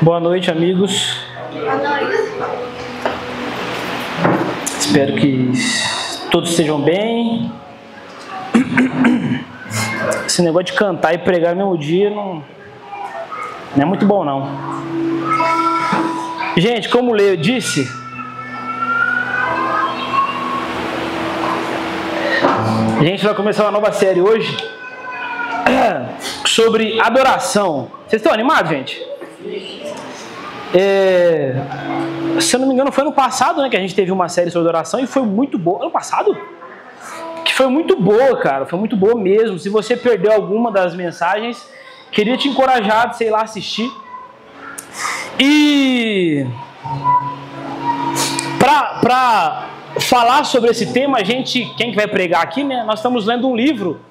Boa noite, amigos. Boa noite. Espero que todos estejam bem. Esse negócio de cantar e pregar no mesmo dia não é muito bom, não. Gente, como o Leo disse, a gente vai começar uma nova série hoje sobre adoração. Vocês estão animados, gente? Se eu não me engano, foi ano passado, né, que a gente teve uma série sobre adoração e foi muito boa. Ano passado? Que foi muito boa, cara. Foi muito boa mesmo. Se você perdeu alguma das mensagens, queria te encorajar, sei lá, assistir. E pra falar sobre esse tema, quem que vai pregar aqui, né? Nós estamos lendo um livro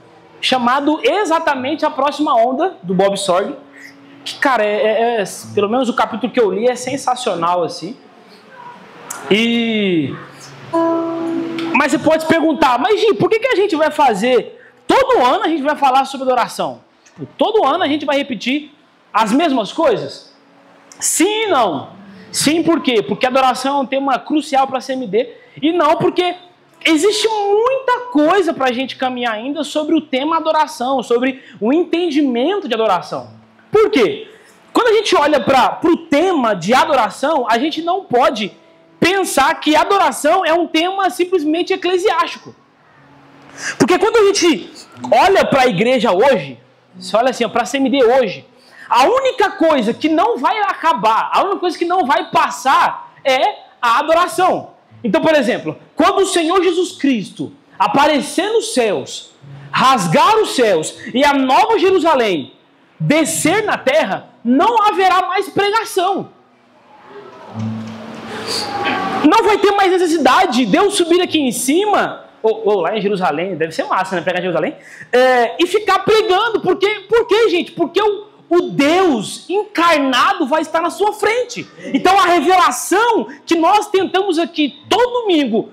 chamado exatamente A Próxima Onda, do Bob Sorg. Que, cara, pelo menos o capítulo que eu li é sensacional, assim. Mas você pode se perguntar, mas Gi, por que a gente vai fazer? Todo ano a gente vai falar sobre adoração. Tipo, todo ano a gente vai repetir as mesmas coisas? Sim e não. Sim, por quê? Porque adoração é um tema crucial para a CMD. E não porque existe muita coisa para a gente caminhar ainda sobre o tema adoração, sobre o entendimento de adoração. Por quê? Quando a gente olha para o tema de adoração, a gente não pode pensar que adoração é um tema simplesmente eclesiástico. Porque quando a gente olha para a igreja hoje, você olha assim, para a CMD hoje, a única coisa que não vai acabar, a única coisa que não vai passar é a adoração. Então, por exemplo, quando o Senhor Jesus Cristo aparecer nos céus, rasgar os céus e a Nova Jerusalém descer na terra, não haverá mais pregação. Não vai ter mais necessidade de Deus subir aqui em cima, ou lá em Jerusalém, deve ser massa, né? Pregar em Jerusalém, e ficar pregando. Por quê, gente? Porque o Deus encarnado vai estar na sua frente. Então a revelação que nós tentamos aqui todo domingo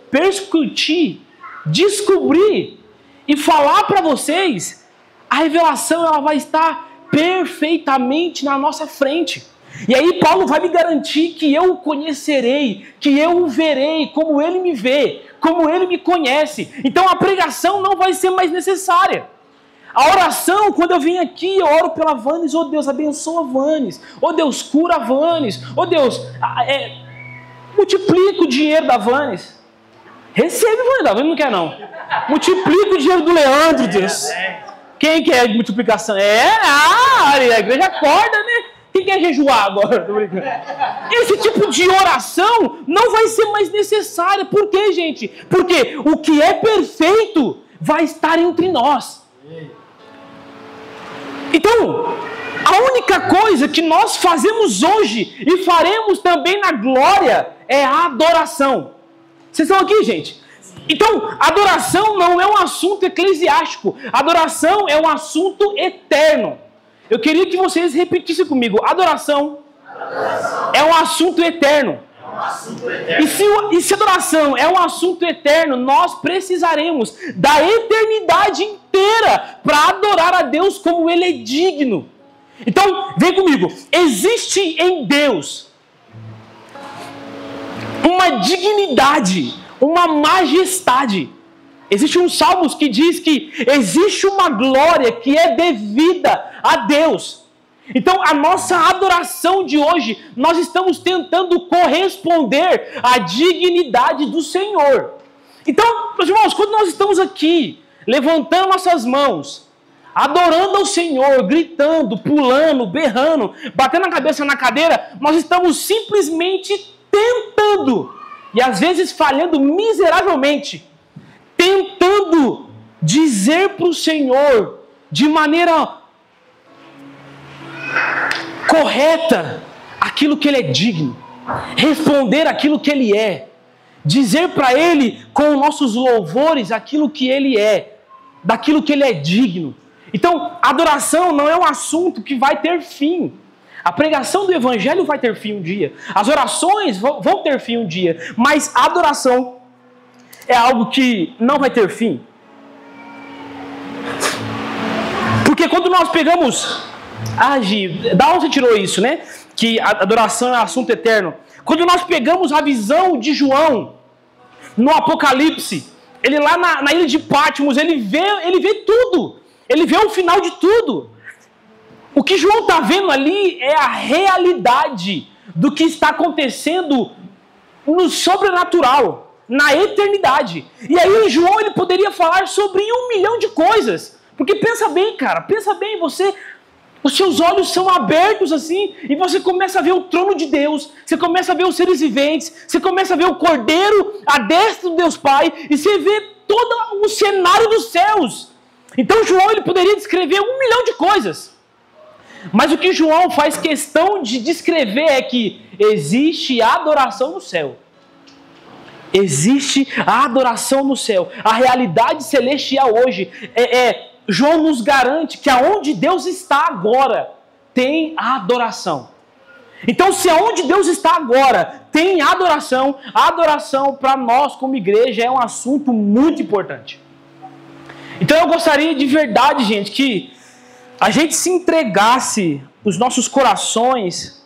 perscutir, descobrir e falar para vocês, a revelação ela vai estar perfeitamente na nossa frente. E aí Paulo vai me garantir que eu o conhecerei, que eu o verei como ele me vê, como ele me conhece. Então a pregação não vai ser mais necessária. A oração, quando eu venho aqui, eu oro pela Vanes, oh Deus, abençoa a Vanes, oh Deus, cura a Vanes, oh Deus, multiplica o dinheiro da Vanes. Recebe, Vanes, a Vanes não quer não. Multiplica o dinheiro do Leandro, Deus. Quem quer multiplicação? A igreja acorda, né? Quem quer jejuar agora? Tô brincando. Esse tipo de oração não vai ser mais necessária. Por quê, gente? Porque o que é perfeito vai estar entre nós. Então, a única coisa que nós fazemos hoje e faremos também na glória é a adoração. Vocês estão aqui, gente? Então, adoração não é um assunto eclesiástico. Adoração é um assunto eterno. Eu queria que vocês repetissem comigo. Adoração é um assunto eterno. E se adoração é um assunto eterno, nós precisaremos da eternidade inteira para adorar a Deus como Ele é digno. Então, vem comigo. Existe em Deus uma dignidade, uma majestade. Existe um Salmos que diz que existe uma glória que é devida a Deus. Então, a nossa adoração de hoje, nós estamos tentando corresponder à dignidade do Senhor. Então, meus irmãos, quando nós estamos aqui, levantando nossas mãos, adorando ao Senhor, gritando, pulando, berrando, batendo a cabeça na cadeira, nós estamos simplesmente tentando, e às vezes falhando miseravelmente, tentando dizer para o Senhor, de maneira correta, aquilo que Ele é digno, responder aquilo que Ele é, dizer para Ele com nossos louvores aquilo que Ele é, daquilo que Ele é digno. Então, adoração não é um assunto que vai ter fim. A pregação do Evangelho vai ter fim um dia. As orações vão ter fim um dia. Mas a adoração é algo que não vai ter fim. Porque quando nós pegamos Ah, Gi, da onde você tirou isso, né? Que a adoração é assunto eterno. Quando nós pegamos a visão de João no Apocalipse, ele lá na ilha de Patmos, ele vê tudo. Ele vê o final de tudo. O que João está vendo ali é a realidade do que está acontecendo no sobrenatural, na eternidade. E aí João ele poderia falar sobre 1 milhão de coisas. Porque pensa bem, cara, pensa bem, os seus olhos são abertos assim, e você começa a ver o trono de Deus, você começa a ver os seres viventes, você começa a ver o Cordeiro, a destra do Deus Pai, e você vê todo o cenário dos céus. Então João ele poderia descrever 1 milhão de coisas. Mas o que João faz questão de descrever é que existe adoração no céu. Existe a adoração no céu. A realidade celestial hoje João nos garante que aonde Deus está agora tem adoração. Então, se aonde Deus está agora tem adoração, a adoração para nós como igreja é um assunto muito importante. Então eu gostaria de verdade, gente, que a gente se entregasse os nossos corações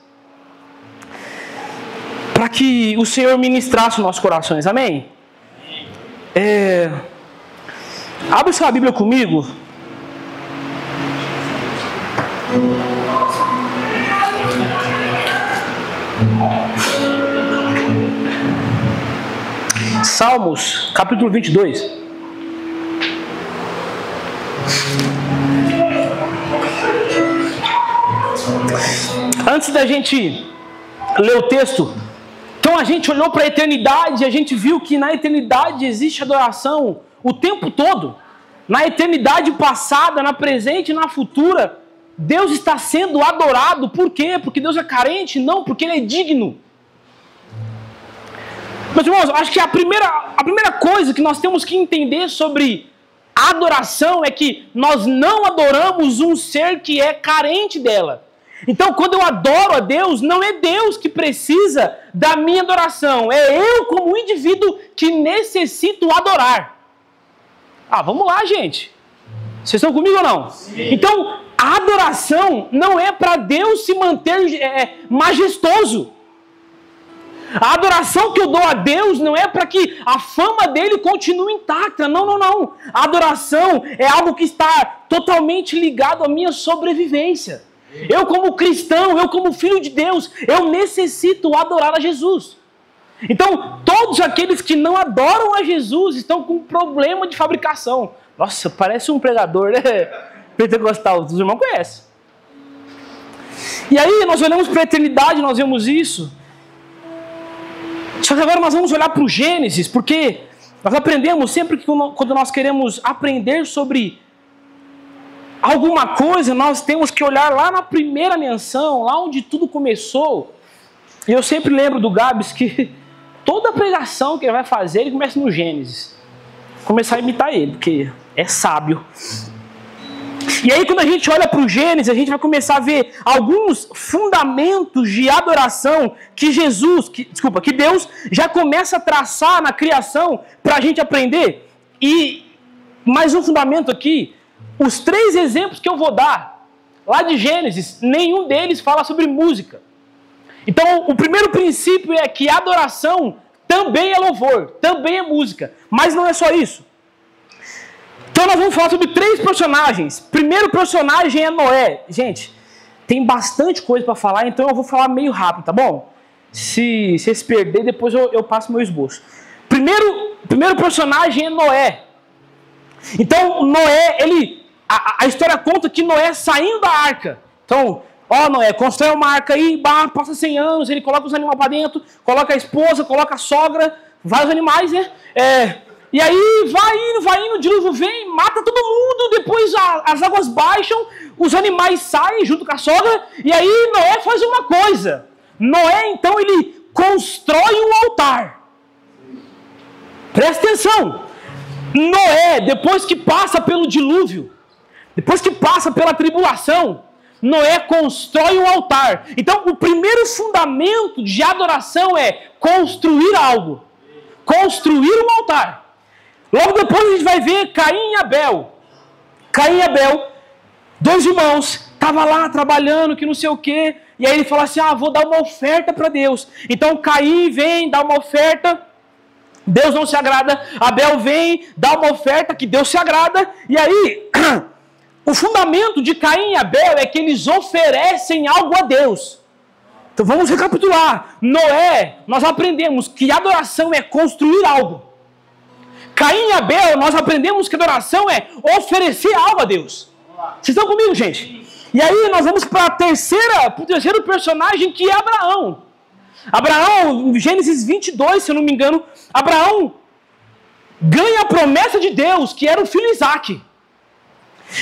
para que o Senhor ministrasse os nossos corações, amém? Abre sua Bíblia comigo. Salmos, capítulo 22. Antes da gente ler o texto, então a gente olhou para a eternidade e a gente viu que na eternidade existe adoração o tempo todo. Na eternidade passada, na presente e na futura, Deus está sendo adorado. Por quê? Porque Deus é carente? Não, porque Ele é digno. Meus irmãos, acho que a primeira coisa que nós temos que entender sobre adoração é que nós não adoramos um ser que é carente dela. Então, quando eu adoro a Deus, não é Deus que precisa da minha adoração. É eu, como indivíduo, que necessito adorar. Vamos lá, gente. Vocês estão comigo ou não? Sim. Então, a adoração não é para Deus se manter majestoso. A adoração que eu dou a Deus não é para que a fama dele continue intacta. Não, não, não. A adoração é algo que está totalmente ligado à minha sobrevivência. Eu como cristão, eu como filho de Deus, eu necessito adorar a Jesus. Então, todos aqueles que não adoram a Jesus estão com problema de fabricação. Nossa, parece um pregador, né? Pentecostal, os irmãos conhecem. E aí, nós olhamos para a eternidade, nós vemos isso. Só que agora nós vamos olhar para o Gênesis, porque nós aprendemos sempre que quando nós queremos aprender sobre alguma coisa, nós temos que olhar lá na primeira menção, lá onde tudo começou. E eu sempre lembro do Gabs que toda pregação que ele vai fazer, ele começa no Gênesis. Começar a imitar ele, porque é sábio. E aí quando a gente olha para o Gênesis, a gente vai começar a ver alguns fundamentos de adoração que que Deus já começa a traçar na criação para a gente aprender. E mais um fundamento aqui, os 3 exemplos que eu vou dar, lá de Gênesis, nenhum deles fala sobre música. Então, o primeiro princípio é que a adoração também é louvor, também é música, mas não é só isso. Então, nós vamos falar sobre 3 personagens. Primeiro personagem é Noé. Gente, tem bastante coisa para falar, então eu vou falar meio rápido, tá bom? Se vocês perderem, depois eu passo meu esboço. Primeiro personagem é Noé. Então, Noé, a história conta que Noé saindo da arca. Então, Noé, constrói uma arca aí, passa 100 anos, ele coloca os animais para dentro, coloca a esposa, coloca a sogra, vários animais, né? E aí vai indo, o dilúvio vem, mata todo mundo, depois as águas baixam, os animais saem junto com a sogra, e aí Noé faz uma coisa. Noé, então, ele constrói um altar. Presta atenção. Noé, depois que passa pelo dilúvio, depois que passa pela tribulação, Noé constrói um altar. Então, o primeiro fundamento de adoração é construir algo. Construir um altar. Logo depois a gente vai ver Caim e Abel. Caim e Abel, 2 irmãos, estava lá trabalhando, que não sei o quê. E aí ele fala assim, vou dar uma oferta para Deus. Então Caim vem, dá uma oferta, Deus não se agrada. Abel vem, dá uma oferta que Deus se agrada. E aí, o fundamento de Caim e Abel é que eles oferecem algo a Deus. Então vamos recapitular. Noé, nós aprendemos que adoração é construir algo. Caim e Abel, nós aprendemos que adoração é oferecer algo a Deus. Vocês estão comigo, gente? E aí nós vamos para o terceiro personagem, que é Abraão. Abraão, Gênesis 22, se eu não me engano, Abraão ganha a promessa de Deus, que era o filho Isaac.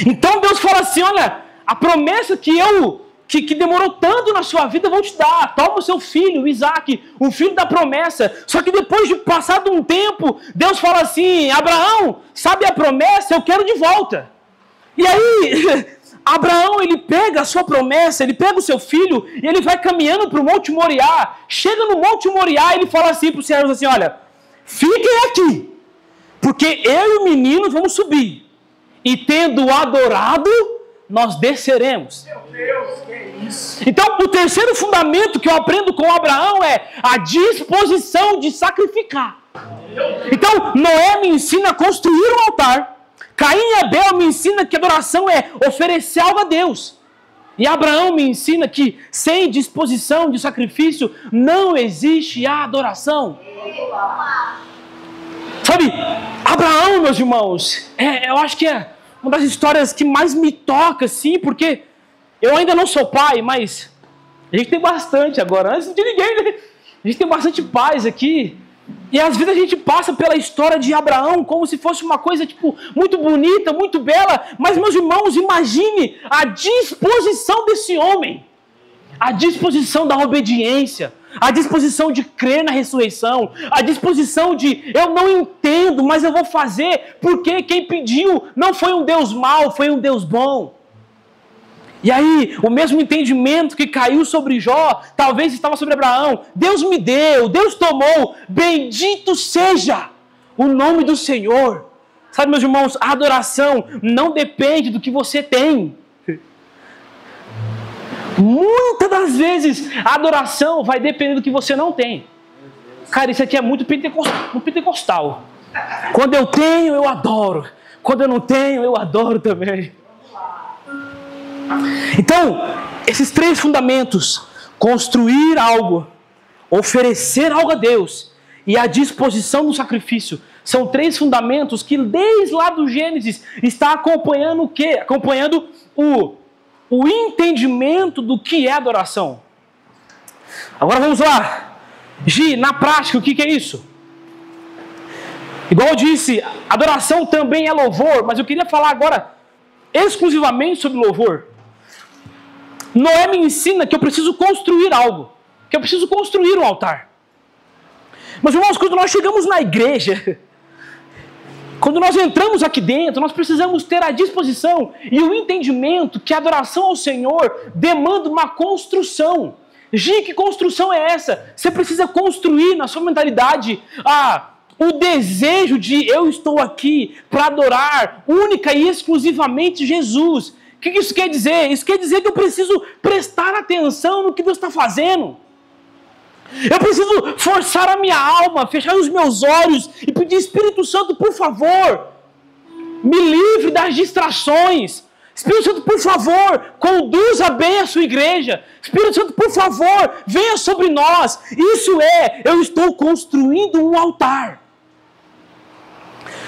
Então Deus fala assim, olha, a promessa que demorou tanto na sua vida, eu vou te dar. Toma o seu filho, o Isaac, o filho da promessa. Só que depois de passado um tempo, Deus fala assim, Abraão, sabe a promessa? Eu quero de volta. E aí, Abraão, ele pega a sua promessa, ele pega o seu filho, e ele vai caminhando para o Monte Moriá. Chega no Monte Moriá, ele fala assim para os servos assim, olha, fiquem aqui, porque eu e o menino vamos subir. E tendo adorado, nós desceremos. Meu Deus, que é isso? Então, o terceiro fundamento que eu aprendo com Abraão é a disposição de sacrificar. Então, Noé me ensina a construir um altar. Caim e Abel me ensina que adoração é oferecer algo a Deus. E Abraão me ensina que sem disposição de sacrifício não existe a adoração. Sabe, Abraão, meus irmãos, eu acho que é uma das histórias que mais me toca, assim, porque eu ainda não sou pai, mas a gente tem bastante agora, antes de ninguém, né? A gente tem bastante pais aqui. E às vezes a gente passa pela história de Abraão como se fosse uma coisa tipo muito bonita, muito bela. Mas, meus irmãos, imagine a disposição desse homem. A disposição da obediência. A disposição de crer na ressurreição. A disposição de, eu não entendo, mas eu vou fazer. Porque quem pediu não foi um Deus mau, foi um Deus bom. E aí, o mesmo entendimento que caiu sobre Jó, talvez estava sobre Abraão. Deus me deu, Deus tomou, bendito seja o nome do Senhor. Sabe, meus irmãos, a adoração não depende do que você tem. Muitas das vezes, a adoração vai depender do que você não tem. Cara, isso aqui é muito pentecostal. Quando eu tenho, eu adoro. Quando eu não tenho, eu adoro também. Então, esses três fundamentos, construir algo, oferecer algo a Deus e a disposição do sacrifício, são três fundamentos que desde lá do Gênesis está acompanhando o quê? Acompanhando o entendimento do que é adoração. Agora vamos lá. Gi, na prática, o que é isso? Igual eu disse, adoração também é louvor, mas eu queria falar agora exclusivamente sobre louvor. Noé me ensina que eu preciso construir algo, que eu preciso construir um altar. Mas, irmãos, quando nós chegamos na igreja, quando nós entramos aqui dentro, nós precisamos ter a disposição e o entendimento que a adoração ao Senhor demanda uma construção. Gi, que construção é essa? Você precisa construir na sua mentalidade o desejo de eu estou aqui para adorar única e exclusivamente Jesus. O que isso quer dizer? Isso quer dizer que eu preciso prestar atenção no que Deus está fazendo. Eu preciso forçar a minha alma, fechar os meus olhos e pedir, Espírito Santo, por favor, me livre das distrações. Espírito Santo, por favor, conduza bem a sua igreja. Espírito Santo, por favor, venha sobre nós. Isso eu estou construindo um altar.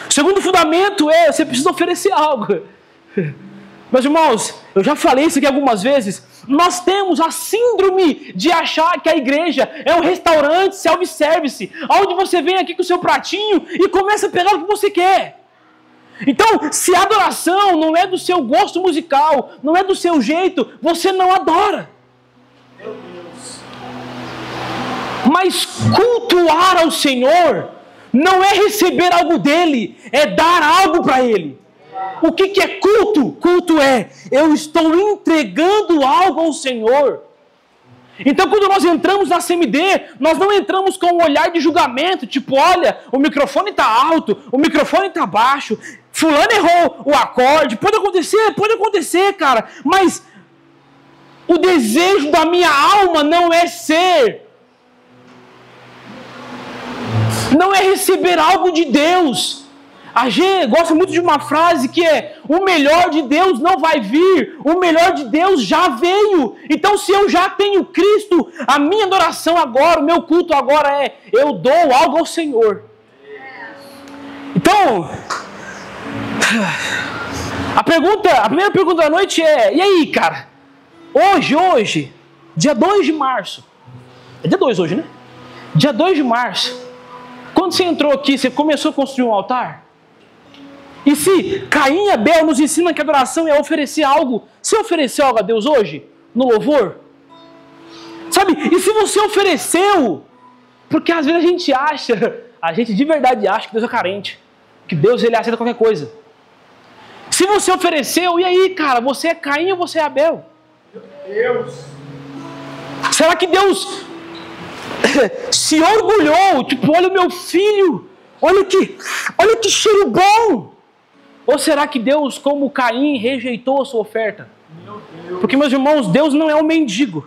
O segundo fundamento você precisa oferecer algo. Meus irmãos, eu já falei isso aqui algumas vezes. Nós temos a síndrome de achar que a igreja é um restaurante self-service, onde você vem aqui com o seu pratinho e começa a pegar o que você quer. Então, se a adoração não é do seu gosto musical, não é do seu jeito, você não adora. Meu Deus. Mas cultuar ao Senhor não é receber algo dele, é dar algo para ele. O que é culto? Culto é, eu estou entregando algo ao Senhor. Então, quando nós entramos na CMD, nós não entramos com um olhar de julgamento, tipo, olha, o microfone está alto, o microfone está baixo, fulano errou o acorde, pode acontecer, cara, mas O desejo da minha alma não é ser, não é receber algo de Deus. A G gosta muito de uma frase que é: o melhor de Deus não vai vir, o melhor de Deus já veio. Então, se eu já tenho Cristo, a minha adoração agora, o meu culto agora é: eu dou algo ao Senhor. Então, a primeira pergunta da noite é: e aí, cara? Hoje, dia 2 de março. É dia 2 hoje, né? Dia 2 de março. Quando você entrou aqui, você começou a construir um altar? E se Caim e Abel nos ensinam que a adoração é oferecer algo, você ofereceu algo a Deus hoje? No louvor? Sabe? E se você ofereceu, porque às vezes a gente de verdade acha que Deus é carente, que Deus ele aceita qualquer coisa. Se você ofereceu, e aí, cara, você é Caim ou você é Abel? Deus. Será que Deus se orgulhou? Tipo, olha o meu filho, olha que cheiro bom. Ou será que Deus, como Caim, rejeitou a sua oferta? Porque, meus irmãos, Deus não é um mendigo.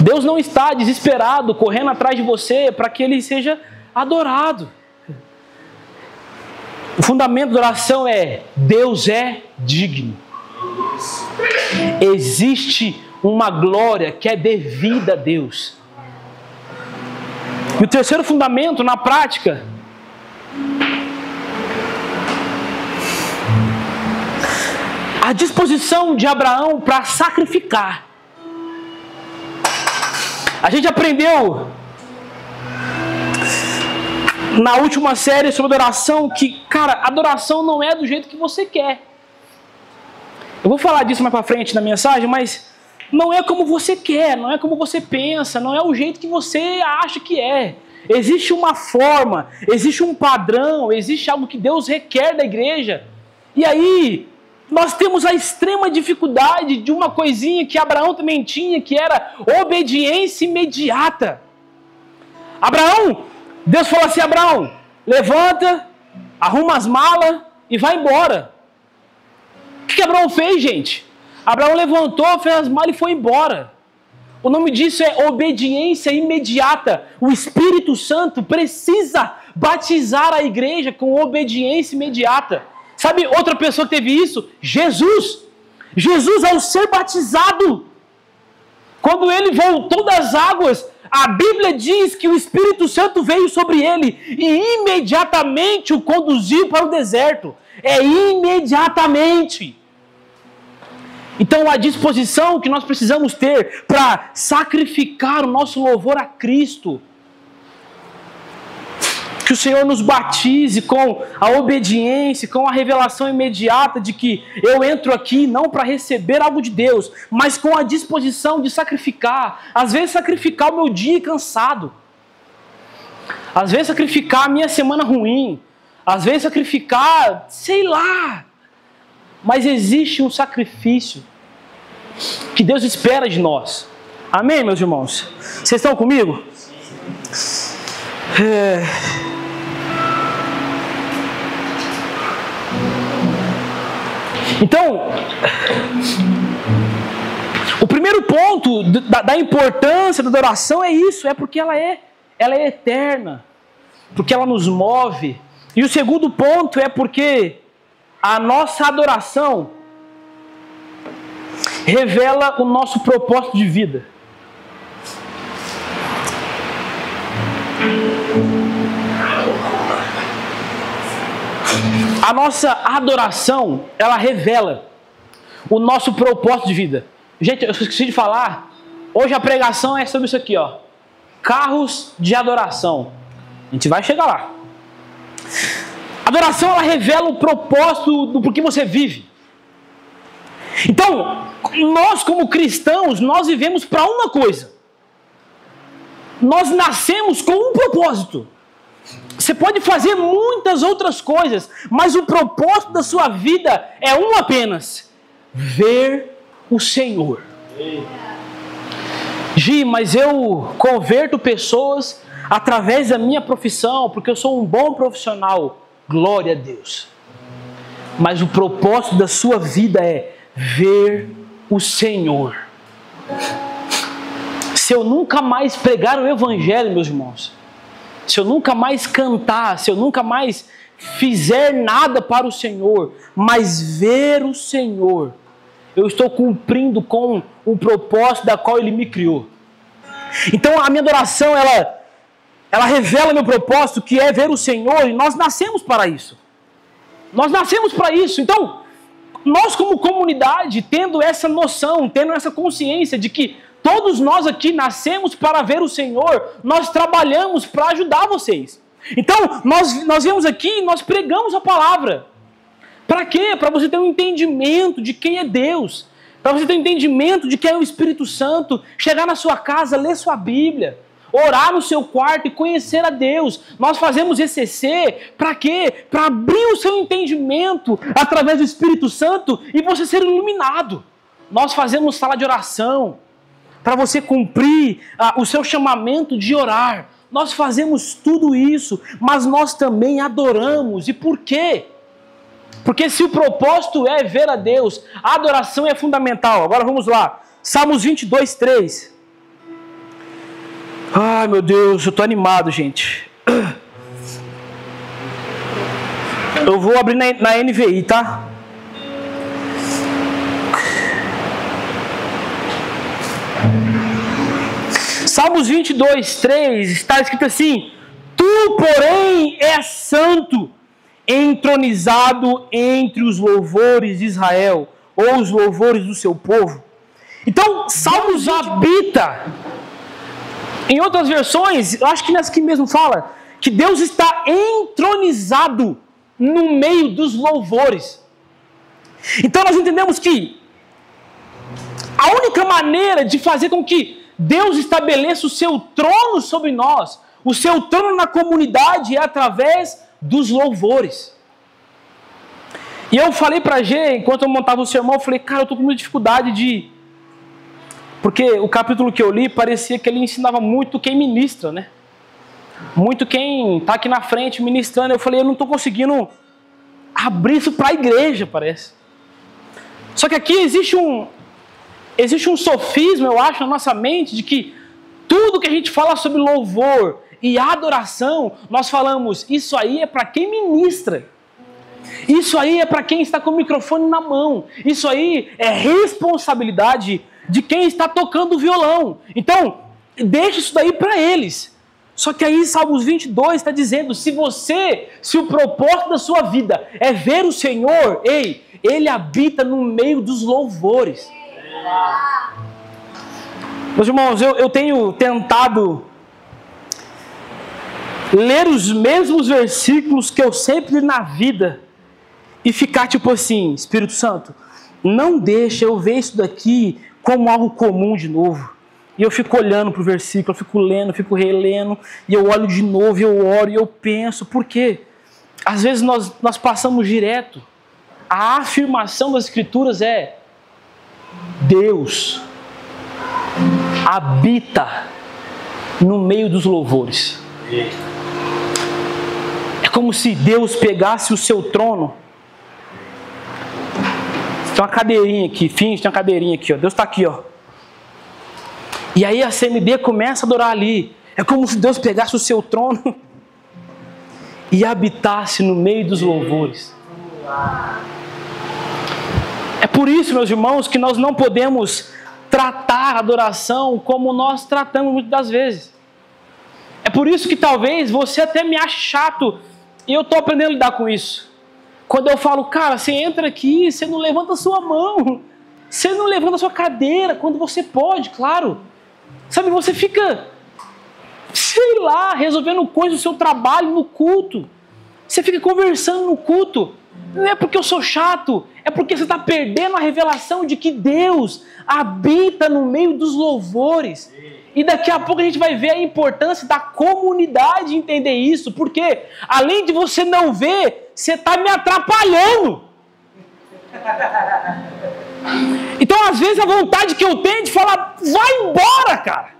Deus não está desesperado, correndo atrás de você para que Ele seja adorado. O fundamento da oração é: Deus é digno. Existe uma glória que é devida a Deus. E o terceiro fundamento, na prática, a disposição de Abraão para sacrificar. A gente aprendeu na última série sobre adoração que, cara, adoração não é do jeito que você quer. Eu vou falar disso mais para frente na mensagem, mas não é como você quer, não é como você pensa, não é o jeito que você acha que é. Existe uma forma, existe um padrão, existe algo que Deus requer da igreja. E aí, nós temos a extrema dificuldade de uma coisinha que Abraão também tinha, que era obediência imediata. Abraão, Deus falou assim: Abraão, levanta, arruma as malas e vai embora. O que Abraão fez, gente? Abraão levantou, fez as malas e foi embora. O nome disso é obediência imediata. O Espírito Santo precisa batizar a igreja com obediência imediata. Sabe outra pessoa que teve isso? Jesus. Jesus, ao ser batizado, quando ele voltou das águas, a Bíblia diz que o Espírito Santo veio sobre ele e imediatamente o conduziu para o deserto. É imediatamente. Então, a disposição que nós precisamos ter para sacrificar o nosso louvor a Cristo. Que o Senhor nos batize com a obediência, com a revelação imediata de que eu entro aqui não para receber algo de Deus, mas com a disposição de sacrificar. Às vezes sacrificar o meu dia cansado. Às vezes sacrificar a minha semana ruim. Às vezes sacrificar, sei lá. Mas existe um sacrifício que Deus espera de nós. Amém, meus irmãos? Vocês estão comigo? Então, o primeiro ponto da importância da adoração é isso, é porque ela é eterna, porque ela nos move. E o segundo ponto é porque a nossa adoração revela o nosso propósito de vida. A nossa adoração, ela revela o nosso propósito de vida. Gente, eu esqueci de falar, hoje a pregação é sobre isso aqui, ó. Carros de adoração. A gente vai chegar lá. Adoração, ela revela o propósito do porquê você vive. Então, nós como cristãos, nós vivemos para uma coisa. Nós nascemos com um propósito. Você pode fazer muitas outras coisas, mas o propósito da sua vida é um apenas: ver o Senhor. Gi, mas eu converto pessoas através da minha profissão, porque eu sou um bom profissional. Glória a Deus. Mas o propósito da sua vida é ver o Senhor. Se eu nunca mais pregar o Evangelho, meus irmãos, se eu nunca mais cantar, se eu nunca mais fizer nada para o Senhor, mas ver o Senhor, eu estou cumprindo com o propósito da qual Ele me criou. Então a minha adoração, ela revela meu propósito, que é ver o Senhor, e nós nascemos para isso. Nós nascemos para isso. Então, nós como comunidade, tendo essa noção, tendo essa consciência de que todos nós aqui nascemos para ver o Senhor, nós trabalhamos para ajudar vocês. Então, nós viemos aqui e nós pregamos a palavra. Para quê? Para você ter um entendimento de quem é Deus. Para você ter um entendimento de quem é o Espírito Santo. Chegar na sua casa, ler sua Bíblia. Orar no seu quarto e conhecer a Deus. Nós fazemos ECC para quê? Para abrir o seu entendimento através do Espírito Santo e você ser iluminado. Nós fazemos sala de oração para você cumprir o seu chamamento de orar. Nós fazemos tudo isso, mas nós também adoramos. E por quê? Porque se o propósito é ver a Deus, a adoração é fundamental. Agora vamos lá. Salmos 22, 3. Ai, meu Deus, eu estou animado, gente. Eu vou abrir na NVI, tá? Salmos 22, 3, está escrito assim: Tu, porém, és santo, entronizado entre os louvores de Israel, ou os louvores do seu povo. Então, Salmos habita. Em outras versões, eu acho que nessa aqui mesmo fala, que Deus está entronizado no meio dos louvores. Então nós entendemos que a única maneira de fazer com que Deus estabeleça o seu trono sobre nós, o seu trono na comunidade, é através dos louvores. E eu falei para Gê, enquanto eu montava o sermão, eu falei, cara, eu estou com muita dificuldade de... Porque o capítulo que eu li parecia que ele ensinava muito quem ministra, né? Muito quem está aqui na frente ministrando. Eu falei, eu não estou conseguindo abrir isso para a igreja, parece. Só que aqui existe um sofisma, eu acho, na nossa mente, de que tudo que a gente fala sobre louvor e adoração, nós falamos, isso aí é para quem ministra. Isso aí é para quem está com o microfone na mão. Isso aí é responsabilidade de quem está tocando o violão. Então, deixa isso daí para eles. Só que aí Salmos 22 está dizendo, se o propósito da sua vida é ver o Senhor, Ele habita no meio dos louvores. Meus irmãos, eu tenho tentado ler os mesmos versículos que eu sempre li na vida e ficar tipo assim, Espírito Santo, não deixa eu ver isso daqui como algo comum de novo. E eu fico olhando para o versículo, eu fico lendo, eu fico relendo, e eu olho de novo, e eu oro, e eu penso. Por quê? Às vezes nós passamos direto. A afirmação das Escrituras é: Deus habita no meio dos louvores. É como se Deus pegasse o seu trono. Tem uma cadeirinha aqui, tem uma cadeirinha aqui, ó. Deus está aqui, ó. E aí a CMD começa a adorar ali. É como se Deus pegasse o seu trono e habitasse no meio dos louvores. É por isso, meus irmãos, que nós não podemos tratar a adoração como nós tratamos muitas das vezes. É por isso que talvez você até me ache chato, e eu estou aprendendo a lidar com isso. Quando eu falo, cara, você entra aqui, você não levanta a sua mão, você não levanta a sua cadeira, quando você pode, claro. Sabe, você fica, sei lá, resolvendo coisas do seu trabalho no culto. Você fica conversando no culto. Não é porque eu sou chato, é porque você está perdendo a revelação de que Deus habita no meio dos louvores. E daqui a pouco a gente vai ver a importância da comunidade entender isso. Porque além de você não ver, você está me atrapalhando. Então às vezes a vontade que eu tenho é de falar, vai embora, cara.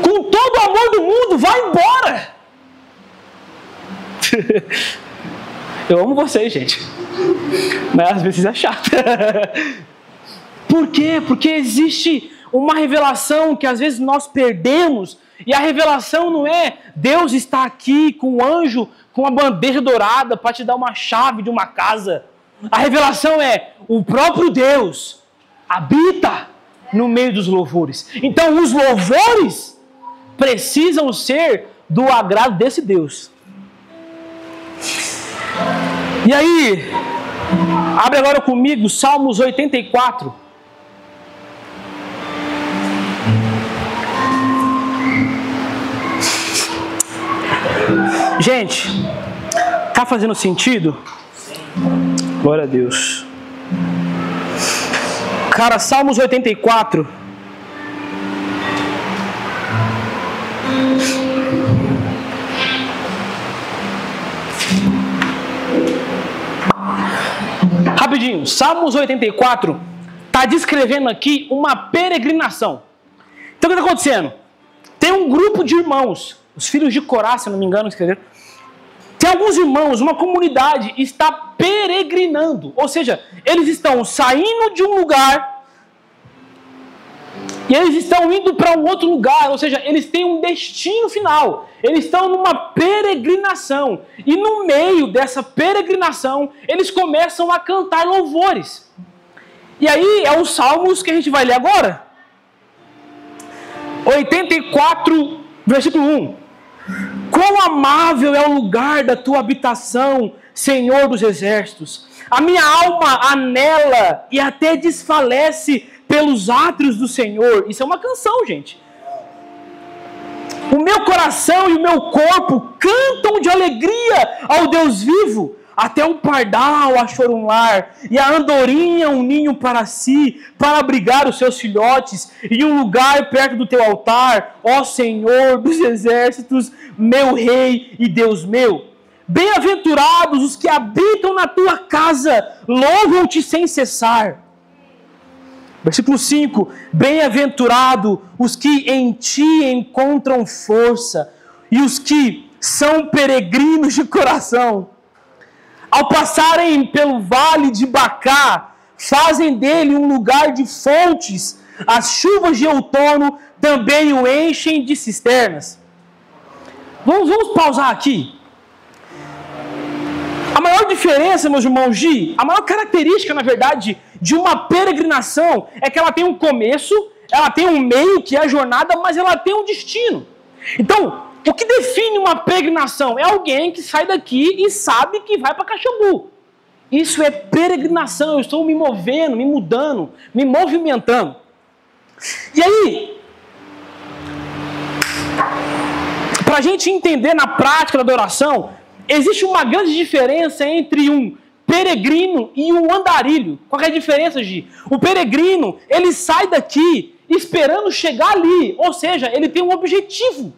Com todo o amor do mundo, vai embora. Eu amo vocês, gente. Mas às vezes é chato. Por quê? Porque existe uma revelação que às vezes nós perdemos. E a revelação não é Deus está aqui com um anjo, com uma bandeja dourada para te dar uma chave de uma casa. A revelação é o próprio Deus habita no meio dos louvores. Então os louvores precisam ser do agrado desse Deus. E aí, abre agora comigo Salmos 84. Gente, tá fazendo sentido? Glória a Deus. Cara, Salmos 84. Rapidinho, Salmos 84 está descrevendo aqui uma peregrinação. Então o que está acontecendo? Tem um grupo de irmãos, os filhos de Corá, se não me engano, escreveram. Tem alguns irmãos, uma comunidade está peregrinando. Ou seja, eles estão saindo de um lugar e eles estão indo para um outro lugar. Ou seja, eles têm um destino final. Eles estão numa peregrinação. E no meio dessa peregrinação, eles começam a cantar louvores. E aí é os salmos que a gente vai ler agora. 84, versículo 1. Quão amável é o lugar da tua habitação, Senhor dos exércitos. A minha alma anela e até desfalece pelos átrios do Senhor. Isso é uma canção, gente. O meu coração e o meu corpo cantam de alegria ao Deus vivo. Até um pardal achou um lar, e a andorinha um ninho para si, para abrigar os seus filhotes, e um lugar perto do teu altar, ó Senhor dos exércitos, meu Rei e Deus meu. Bem-aventurados os que habitam na tua casa, louvam-te sem cessar. Versículo 5, bem-aventurado os que em ti encontram força, e os que são peregrinos de coração. Ao passarem pelo vale de Bacá, fazem dele um lugar de fontes. As chuvas de outono também o enchem de cisternas. Vamos pausar aqui. A maior diferença, meus irmãos, a maior característica, na verdade, de uma peregrinação é que ela tem um começo, ela tem um meio, que é a jornada, mas ela tem um destino. Então, o que define uma peregrinação? É alguém que sai daqui e sabe que vai para Caxambu. Isso é peregrinação. Eu estou me movendo, me mudando, me movimentando. E aí, para a gente entender na prática da adoração, existe uma grande diferença entre um peregrino e um andarilho. Qual é a diferença, Gi? O peregrino, ele sai daqui esperando chegar ali. Ou seja, ele tem um objetivo.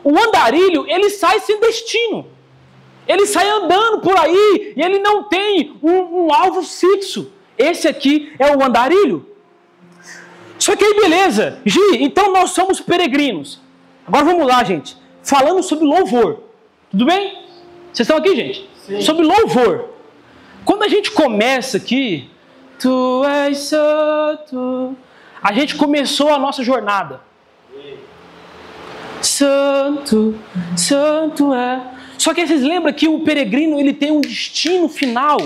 O andarilho, ele sai sem destino. Ele sai andando por aí e ele não tem um alvo fixo. Esse aqui é o andarilho. Só que aí, beleza. Gi, então nós somos peregrinos. Agora vamos lá, gente. Falando sobre louvor. Tudo bem? Vocês estão aqui, gente? Sim. Sobre louvor. Quando a gente começa aqui, tu és santo, a gente começou a nossa jornada. Santo, santo é. Só que vocês lembram que o peregrino ele tem um destino final.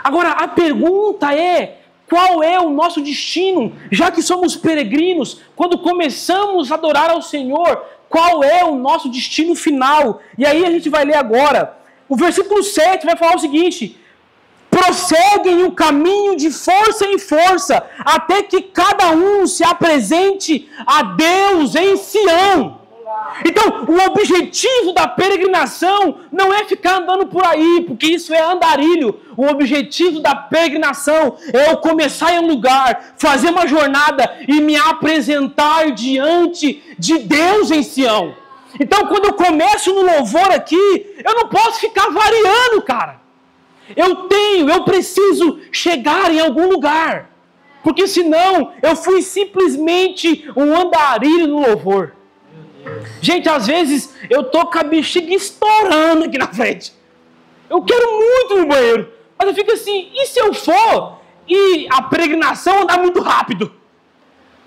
Agora a pergunta é: qual é o nosso destino? Já que somos peregrinos, quando começamos a adorar ao Senhor, qual é o nosso destino final? E aí a gente vai ler agora. O versículo 7 vai falar o seguinte: prosseguem o caminho de força em força, até que cada um se apresente a Deus em Sião. Então, o objetivo da peregrinação não é ficar andando por aí, porque isso é andarilho. O objetivo da peregrinação é eu começar em um lugar, fazer uma jornada e me apresentar diante de Deus em Sião. Então, quando eu começo no louvor aqui, eu não posso ficar variando, cara. Eu preciso chegar em algum lugar. Porque senão eu fui simplesmente um andarilho no louvor. Gente, às vezes eu tô com a bexiga estourando aqui na frente. Eu quero muito ir no banheiro. Mas eu fico assim, e se eu for e a peregrinação andar muito rápido?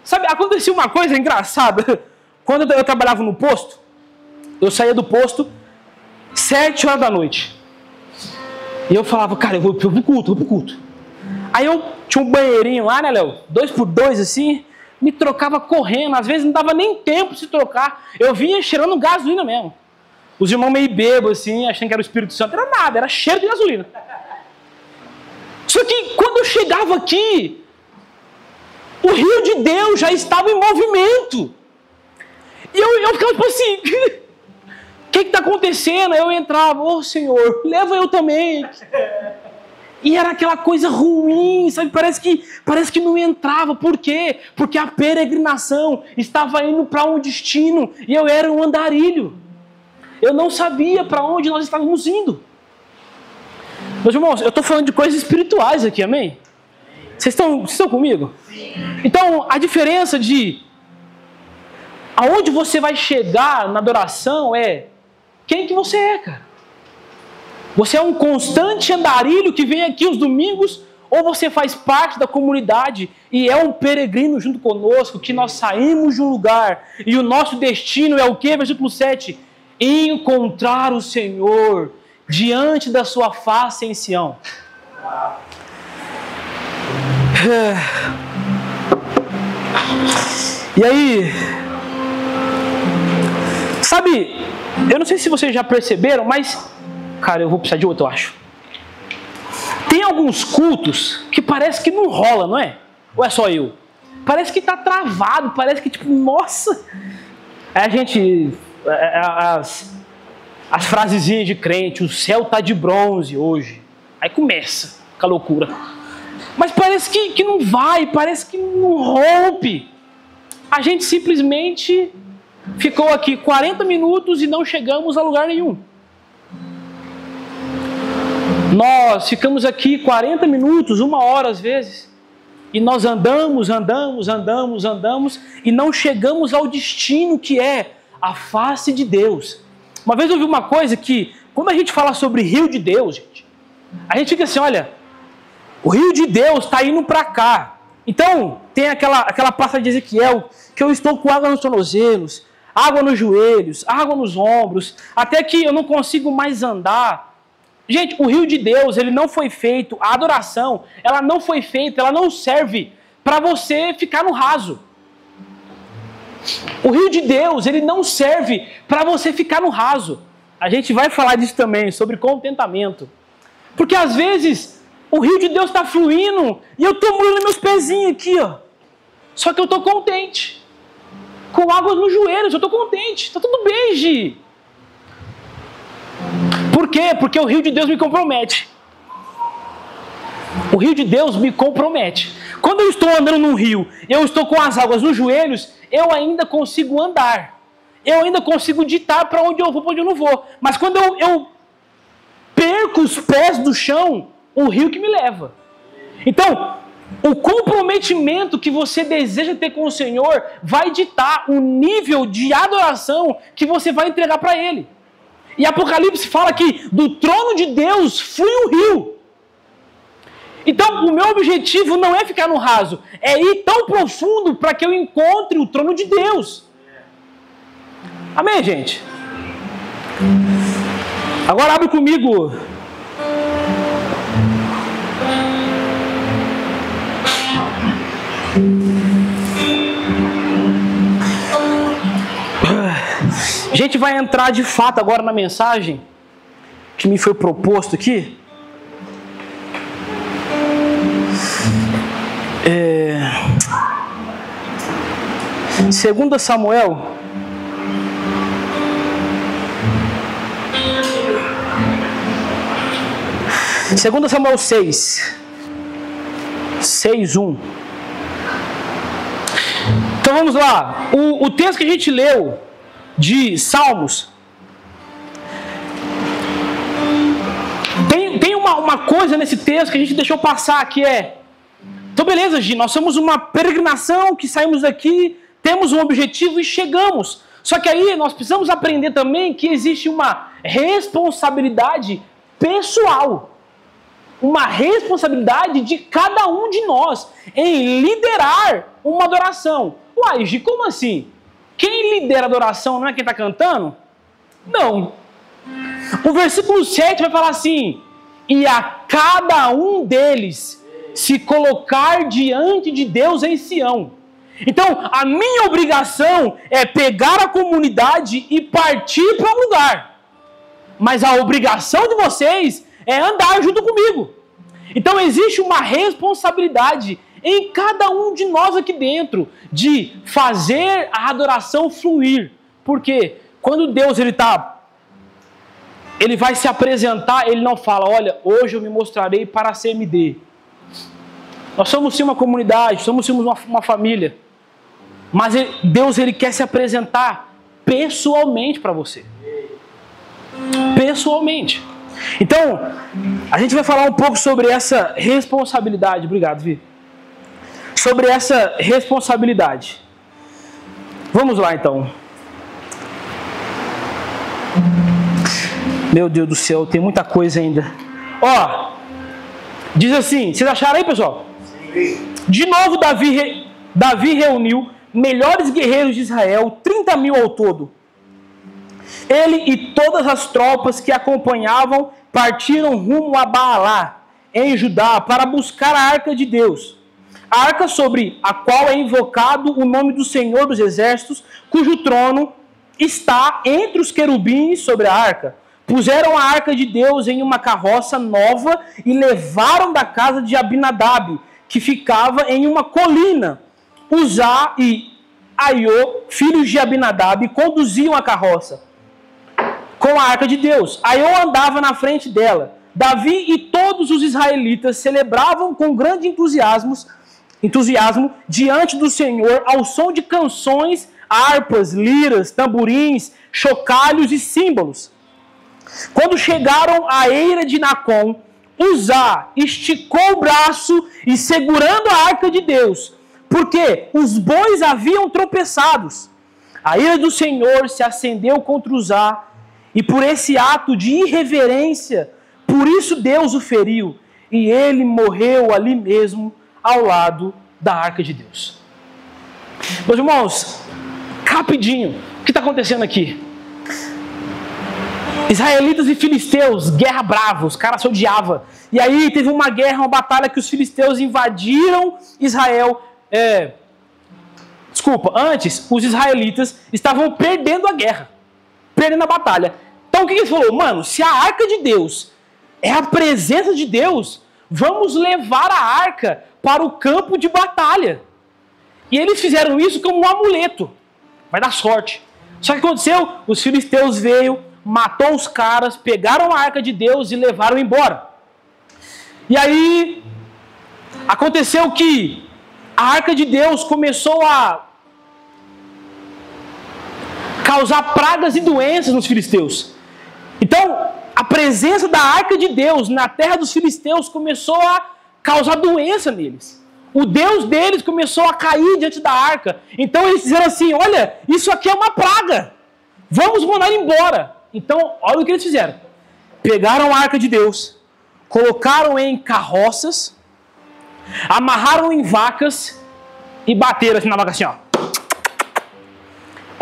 Sabe, acontecia uma coisa engraçada. Quando eu trabalhava no posto, eu saía do posto 7 horas da noite. E eu falava, cara, eu vou pro culto. Aí eu tinha um banheirinho lá, né, Léo? 2x2 assim, me trocava correndo. Às vezes não dava nem tempo de se trocar. Eu vinha cheirando gasolina mesmo. Os irmãos meio bêbados assim, achando que era o Espírito Santo. Era nada, era cheiro de gasolina. Só que quando eu chegava aqui, o rio de Deus já estava em movimento. E eu ficava tipo assim, o que está acontecendo? Aí eu entrava, ô Senhor, leva eu também. E era aquela coisa ruim, sabe? Parece que não entrava. Por quê? Porque a peregrinação estava indo para um destino e eu era um andarilho. Eu não sabia para onde nós estávamos indo. Meus irmãos, eu estou falando de coisas espirituais aqui, amém? Vocês estão comigo? Sim. Então, a diferença de aonde você vai chegar na adoração é quem que você é, cara. Você é um constante andarilho que vem aqui os domingos, ou você faz parte da comunidade e é um peregrino junto conosco, que nós saímos de um lugar e o nosso destino é o quê? Versículo 7. Encontrar o Senhor diante da sua face em Sião. E aí, sabe, eu não sei se vocês já perceberam, mas, cara, eu vou precisar de outro, eu acho. Tem alguns cultos que parece que não rola, não é? Ou é só eu? Parece que tá travado, parece que tipo, nossa. Aí a gente, as frasezinhas de crente, o céu tá de bronze hoje. Aí começa com a loucura. Mas parece que não vai, parece que não rompe. A gente simplesmente ficou aqui 40 minutos e não chegamos a lugar nenhum. Nós ficamos aqui 40 minutos, 1 hora às vezes, e nós andamos e não chegamos ao destino que é a face de Deus. Uma vez eu ouvi uma coisa que, quando a gente fala sobre rio de Deus, gente, a gente fica assim, olha, o rio de Deus está indo para cá. Então, tem aquela passagem de Ezequiel, que eu estou com água nos tornozelos, água nos joelhos, água nos ombros, até que eu não consigo mais andar. Gente, o rio de Deus, ele não foi feito, a adoração, ela não foi feita, ela não serve para você ficar no raso. O rio de Deus, ele não serve para você ficar no raso. A gente vai falar disso também, sobre contentamento. Porque às vezes o rio de Deus está fluindo e eu estou molhando meus pezinhos aqui, ó. Só que eu estou contente. Com água nos joelhos, eu estou contente. Está tudo bem, Gi. Por quê? Porque o rio de Deus me compromete. O rio de Deus me compromete. Quando eu estou andando num rio, eu estou com as águas nos joelhos, eu ainda consigo andar. Eu ainda consigo ditar para onde eu vou, para onde eu não vou. Mas quando eu perco os pés do chão, o rio que me leva. Então, o comprometimento que você deseja ter com o Senhor vai ditar o nível de adoração que você vai entregar para Ele. E Apocalipse fala que do trono de Deus flui um rio. Então, o meu objetivo não é ficar no raso, é ir tão profundo para que eu encontre o trono de Deus. Amém, gente? Agora abre comigo. A gente vai entrar de fato agora na mensagem que me foi proposto aqui. 2 Samuel. Segunda Samuel 6:1. Então vamos lá. O texto que a gente leu de Salmos tem uma coisa nesse texto que a gente deixou passar, que é: então beleza, Gi, nós somos uma peregrinação que saímos daqui, temos um objetivo e chegamos. Só que aí nós precisamos aprender também que existe uma responsabilidade pessoal. uma responsabilidade de cada um de nós em liderar uma adoração. Uai, Gi, como assim? Quem lidera a adoração não é quem está cantando? Não. O versículo 7 vai falar assim: e a cada um deles se colocar diante de Deus em Sião. Então, a minha obrigação é pegar a comunidade e partir para um lugar. Mas a obrigação de vocês é andar junto comigo. Então, existe uma responsabilidade em cada um de nós aqui dentro de fazer a adoração fluir. Porque quando Deus ele vai se apresentar, ele não fala: olha, hoje eu me mostrarei para a CMD. Nós somos sim uma comunidade, somos sim uma família. Mas Deus ele quer se apresentar pessoalmente para você. Pessoalmente. Então, a gente vai falar um pouco sobre essa responsabilidade. Obrigado, Vi. Sobre essa responsabilidade. Vamos lá, então. Meu Deus do céu, tem muita coisa ainda. Ó, diz assim, vocês acharam aí, pessoal? Sim. De novo, Davi reuniu melhores guerreiros de Israel, 30 mil ao todo. Ele e todas as tropas que acompanhavam partiram rumo a Baalá, em Judá, para buscar a arca de Deus. A arca sobre a qual é invocado o nome do Senhor dos Exércitos, cujo trono está entre os querubins sobre a arca. Puseram a arca de Deus em uma carroça nova e levaram da casa de Abinadab, que ficava em uma colina. Uzá e Aiô, filhos de Abinadab, conduziam a carroça com a arca de Deus. Aiô andava na frente dela. Davi e todos os israelitas celebravam com grande entusiasmo diante do Senhor ao som de canções, harpas, liras, tamborins, chocalhos e símbolos. Quando chegaram à eira de Nacon, Uzá esticou o braço e, segurando a arca de Deus, porque os bois haviam tropeçados, a ira do Senhor se acendeu contra Uzá, e por esse ato de irreverência, por isso Deus o feriu, e ele morreu ali mesmo, ao lado da arca de Deus. Meus irmãos, rapidinho, o que está acontecendo aqui? Israelitas e filisteus, guerra brava, os caras se odiavam. E aí teve uma guerra, uma batalha que os filisteus invadiram Israel. Antes os israelitas estavam perdendo a guerra, perdendo a batalha. Então o que eles falaram? Mano, se a arca de Deus é a presença de Deus, vamos levar a arca para o campo de batalha. E eles fizeram isso como um amuleto. Vai dar sorte. Só que o que aconteceu? Os filisteus veio, matou os caras, pegaram a arca de Deus e levaram embora. E aí, aconteceu que a arca de Deus começou a causar pragas e doenças nos filisteus. Então, a presença da arca de Deus na terra dos filisteus começou a causar doença neles. O Deus deles começou a cair diante da arca. Então eles disseram assim: olha, isso aqui é uma praga, vamos mandar embora. Então, olha o que eles fizeram. Pegaram a arca de Deus, colocaram em carroças, amarraram em vacas e bateram assim na vaca assim, ó.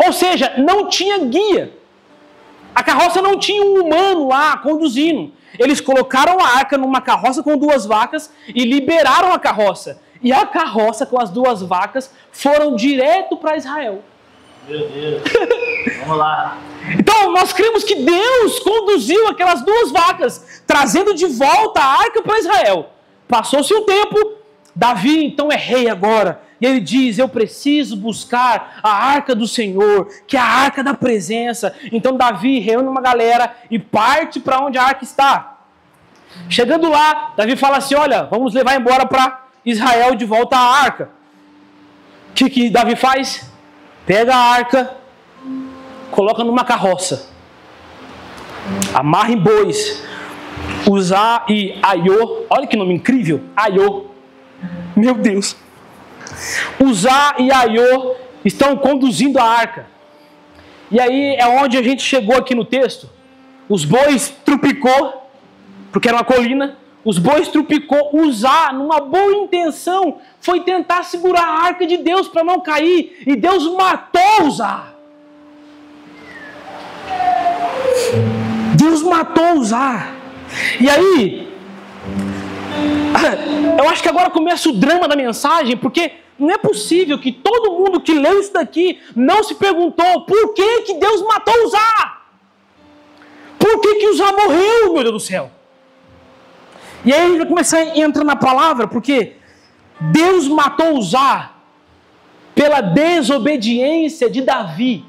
Ou seja, não tinha guia. A carroça não tinha um humano lá conduzindo. Eles colocaram a arca numa carroça com 2 vacas e liberaram a carroça. E a carroça com as 2 vacas foram direto para Israel. Meu Deus. Vamos lá. Então, nós cremos que Deus conduziu aquelas 2 vacas, trazendo de volta a arca para Israel. Passou-se um tempo, Davi então é rei agora. E ele diz: eu preciso buscar a arca do Senhor, que é a arca da presença. Então Davi reúne uma galera e parte para onde a arca está. Chegando lá, Davi fala assim: olha, vamos levar embora para Israel de volta a arca. O que Davi faz? Pega a arca, coloca numa carroça, amarra em bois, Uzá e Aiô. Olha que nome incrível, Aiô. Meu Deus. Uzá e Aiô estão conduzindo a arca. E aí é onde a gente chegou aqui no texto. Os bois trupicou, porque era uma colina. os bois trupicou, Uzá, numa boa intenção, foi tentar segurar a arca de Deus para não cair, e Deus matou Uzá. Deus matou Uzá. E aí, eu acho que agora começa o drama da mensagem, porque não é possível que todo mundo que leu isso daqui não se perguntou por que Deus matou Uzá? Por que Uzá morreu, meu Deus do céu? E aí a gente vai começar a entrar na palavra, porque Deus matou Uzá pela desobediência de Davi.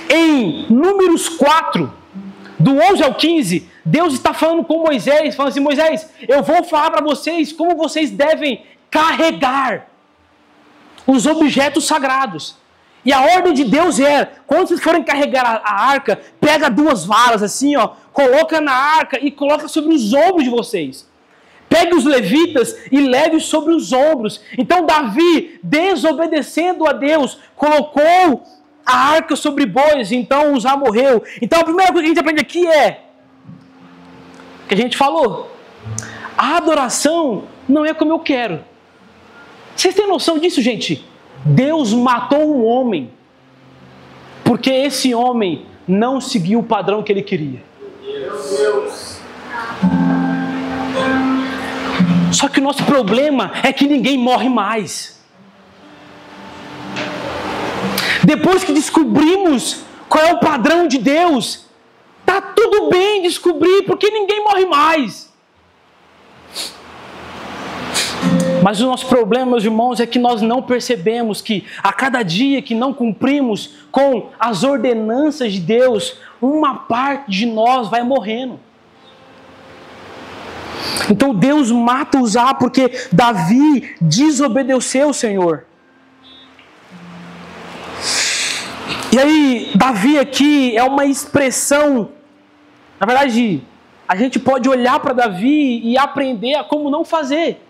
Em Números 4, do 11 ao 15, Deus está falando com Moisés, falando assim: Moisés, eu vou falar para vocês como vocês devem carregar os objetos sagrados. E a ordem de Deus é, quando vocês forem carregar a arca, pega 2 varas assim, ó, coloca na arca e coloca sobre os ombros de vocês. Pegue os levitas e leve sobre os ombros. Então Davi, desobedecendo a Deus, colocou a arca sobre bois, então Uzá morreu. Então a primeira coisa que a gente aprende aqui é, que a gente falou, a adoração não é como eu quero. Vocês têm noção disso, gente? Deus matou um homem porque esse homem não seguiu o padrão que ele queria. Só que o nosso problema é que ninguém morre mais. Depois que descobrimos qual é o padrão de Deus, tá tudo bem descobrir, porque ninguém morre mais. Mas o nosso problema, meus irmãos, é que nós não percebemos que a cada dia que não cumprimos com as ordenanças de Deus, uma parte de nós vai morrendo. Então Deus mata Uzá porque Davi desobedeceu o Senhor. E aí, Davi aqui é uma expressão, na verdade, a gente pode olhar para Davi e aprender a como não fazer.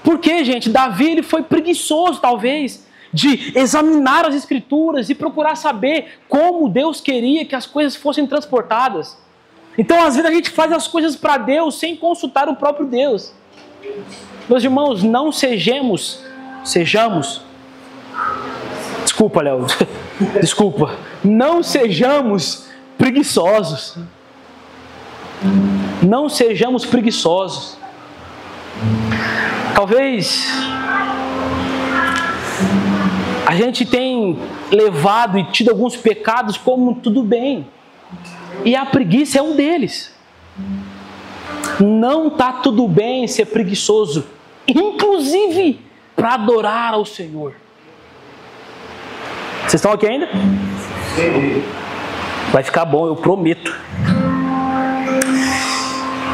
Por quê, gente? Davi ele foi preguiçoso, talvez, de examinar as Escrituras e procurar saber como Deus queria que as coisas fossem transportadas. Então, às vezes, a gente faz as coisas para Deus sem consultar o próprio Deus. Meus irmãos, não sejamos. Desculpa, Léo. Desculpa. Não sejamos preguiçosos. Não sejamos preguiçosos. Talvez a gente tenha levado e tido alguns pecados como tudo bem. E a preguiça é um deles. Não está tudo bem ser preguiçoso, inclusive para adorar ao Senhor. Vocês estão aqui ainda? Vai ficar bom, eu prometo.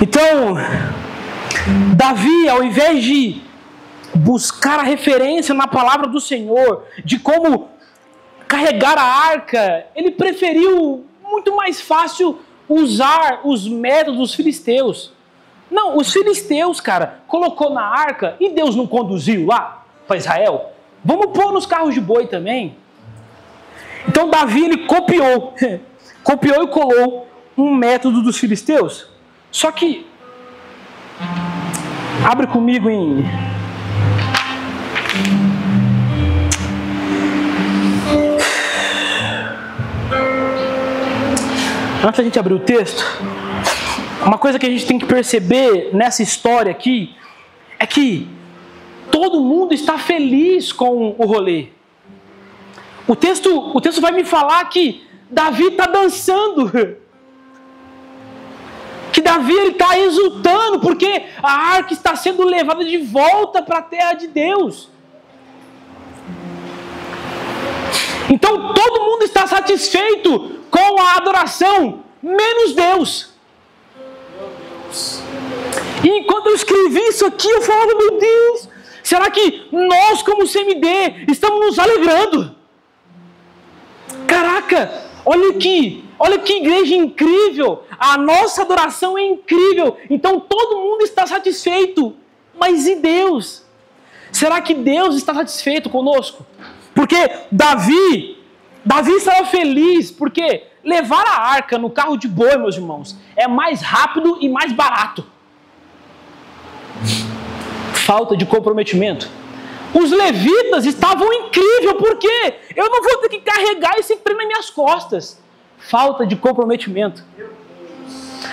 Então, Davi, ao invés de buscar a referência na palavra do Senhor, de como carregar a arca, ele preferiu muito mais fácil usar os métodos dos filisteus. Não, os filisteus, cara, colocou na arca e Deus não conduziu lá para Israel. Vamos pôr nos carros de boi também. Então Davi, ele copiou e colou um método dos filisteus. Só que, abre comigo em antes da gente abrir o texto, uma coisa que a gente tem que perceber nessa história aqui é que todo mundo está feliz com o rolê. O texto vai me falar que Davi está dançando, que Davi está exultando porque a arca está sendo levada de volta para a terra de Deus. Então todo mundo está satisfeito com a adoração, menos Deus. E enquanto eu escrevi isso aqui, eu falava: meu Deus, será que nós como CMD estamos nos alegrando? Caraca, olha que igreja incrível, a nossa adoração é incrível, então todo mundo está satisfeito, mas e Deus? Será que Deus está satisfeito conosco? Porque Davi estava feliz, porque levar a arca no carro de boi, meus irmãos, é mais rápido e mais barato. Falta de comprometimento. Os levitas estavam incríveis, por quê? Eu não vou ter que carregar esse trem nas minhas costas. Falta de comprometimento.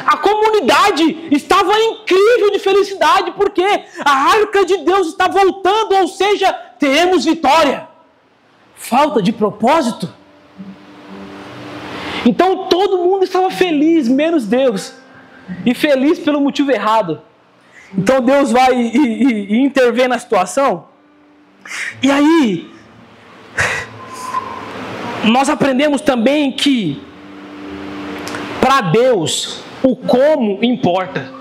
A comunidade estava incrível de felicidade, porque a arca de Deus está voltando, ou seja, teremos vitória. Falta de propósito. Então todo mundo estava feliz, menos Deus. E feliz pelo motivo errado. Então Deus vai e intervém na situação. E aí, nós aprendemos também que para Deus o como importa.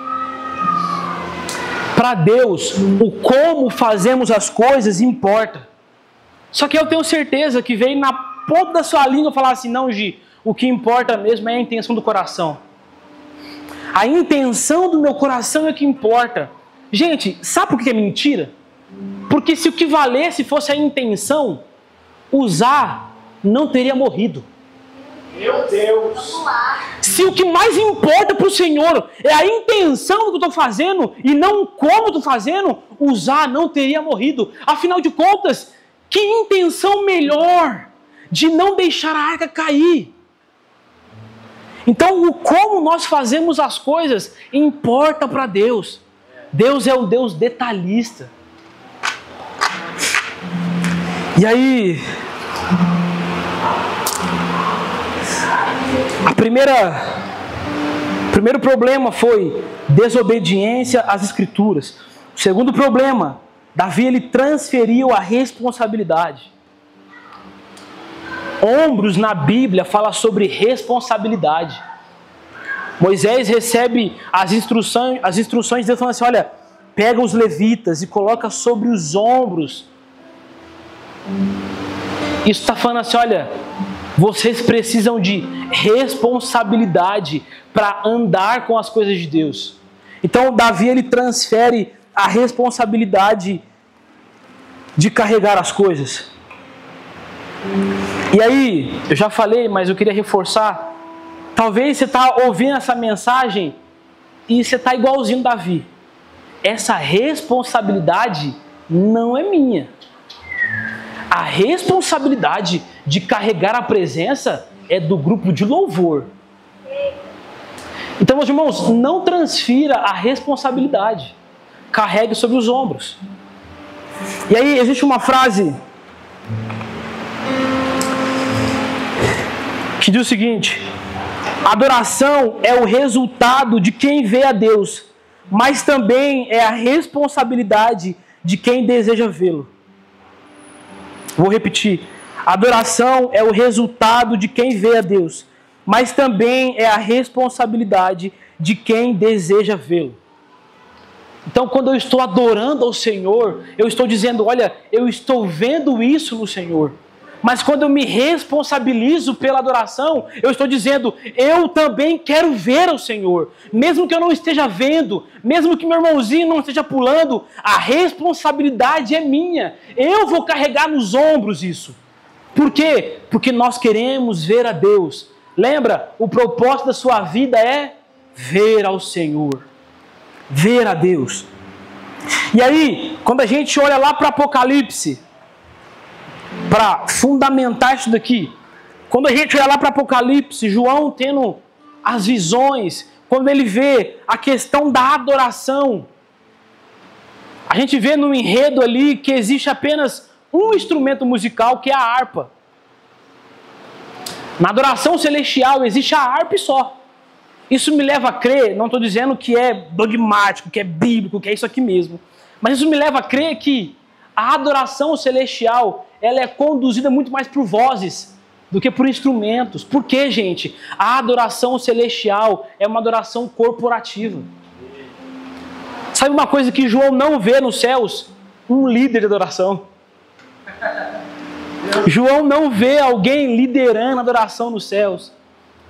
Para Deus o como fazemos as coisas importa. Só que eu tenho certeza que veio na ponta da sua língua falar assim: não, Gi, o que importa mesmo é a intenção do coração. A intenção do meu coração é que importa. Gente, sabe por que é mentira? Porque se o que valesse fosse a intenção, Uzá não teria morrido. Meu Deus! Se o que mais importa para o Senhor é a intenção do que eu estou fazendo e não como eu estou fazendo, Uzá não teria morrido. Afinal de contas, que intenção melhor de não deixar a arca cair? Então, o como nós fazemos as coisas importa para Deus. Deus é um Deus detalhista. E aí, o primeiro problema foi desobediência às Escrituras. O segundo problema, Davi ele transferiu a responsabilidade. Ombros na Bíblia fala sobre responsabilidade. Moisés recebe as instruções de Deus falando assim: olha, pega os levitas e coloca sobre os ombros. Isso está falando assim: olha, vocês precisam de responsabilidade para andar com as coisas de Deus. Então Davi ele transfere a responsabilidade de carregar as coisas. E aí, eu já falei, mas eu queria reforçar. Talvez você está ouvindo essa mensagem e você está igualzinho Davi. Essa responsabilidade não é minha. A responsabilidade de carregar a presença é do grupo de louvor. Então, meus irmãos, não transfira a responsabilidade. Carregue sobre os ombros. E aí, existe uma frase que diz o seguinte: adoração é o resultado de quem vê a Deus, mas também é a responsabilidade de quem deseja vê-lo. Vou repetir. Adoração é o resultado de quem vê a Deus, mas também é a responsabilidade de quem deseja vê-lo. Então, quando eu estou adorando ao Senhor, eu estou dizendo: olha, eu estou vendo isso no Senhor. Mas quando eu me responsabilizo pela adoração, eu estou dizendo: eu também quero ver ao Senhor. Mesmo que eu não esteja vendo, mesmo que meu irmãozinho não esteja pulando, a responsabilidade é minha. Eu vou carregar nos ombros isso. Por quê? Porque nós queremos ver a Deus. Lembra? O propósito da sua vida é ver ao Senhor. Ver a Deus. E aí, quando a gente olha lá para Apocalipse, para fundamentar isso daqui, quando a gente olha lá para Apocalipse, João tendo as visões, quando ele vê a questão da adoração, a gente vê no enredo ali que existe apenas um instrumento musical, que é a harpa. Na adoração celestial existe a harpa e só. Isso me leva a crer, não estou dizendo que é dogmático, que é bíblico, que é isso aqui mesmo, mas isso me leva a crer que a adoração celestial, ela é conduzida muito mais por vozes do que por instrumentos. Por quê, gente? A adoração celestial é uma adoração corporativa. Sabe uma coisa que João não vê nos céus? Um líder de adoração. João não vê alguém liderando a adoração nos céus.